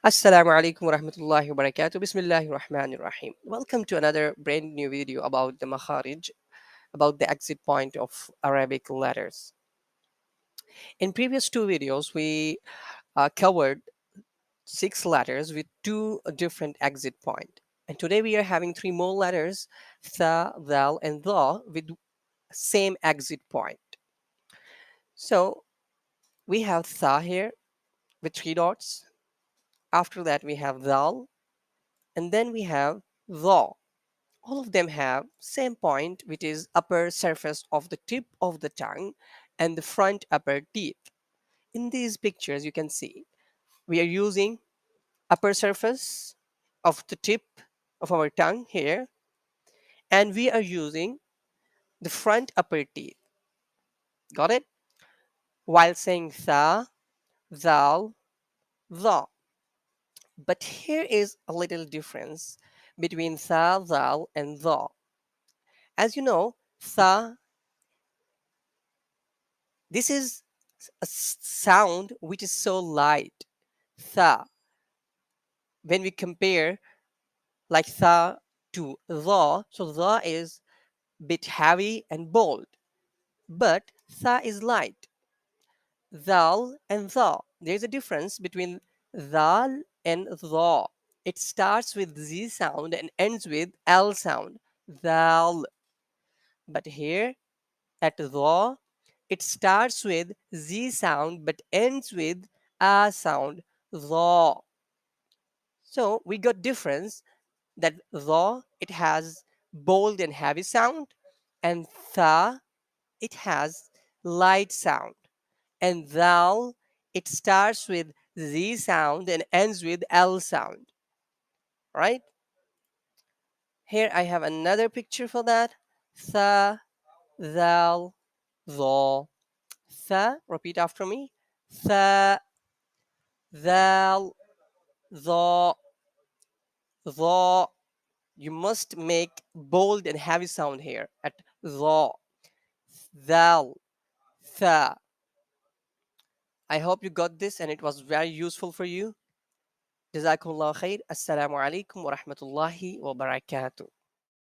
Assalamu alaikum wa rahmatullahi wa barakatuh. Bismillahir Rahmanir Rahim. Welcome to another brand new video about the Makharij, about the exit point of Arabic letters. In previous two videos, we covered six letters with two different exit point. And today we are having three more letters, tha, dal, and dha with same exit point. So we have tha here with three dots. After that we have dal, and then we have dha. All of them have same point, which is upper surface of the tip of the tongue and the front upper teeth. In these pictures you can see we are using upper surface of the tip of our tongue here, and we are using the front upper teeth. Got it? While saying tha, thou, tha. But here is a little difference between tha, thou, and tha. As you know, tha, this is a sound which is so light. Tha. When we compare like tha to tha, so tha is bit heavy and bold, but tha is light. Thal and tha. There's a difference between thal and tha. It starts with z sound and ends with l sound. Thal. But here at tha, it starts with z sound but ends with a sound. Tha. So we got difference that tha, it has bold and heavy sound, and tha, it has light sound, and thou, it starts with z sound and ends with l sound. Right? Here I have another picture for that. Tha, thou, tha. Tha, repeat after me. Tha, thou, tha, tha. You must make bold and heavy sound here at tha, thou, tha. I hope you got this and it was very useful for you. Jazakumullah khair. Assalamu alaikum wa rahmatullahi wa barakatuh.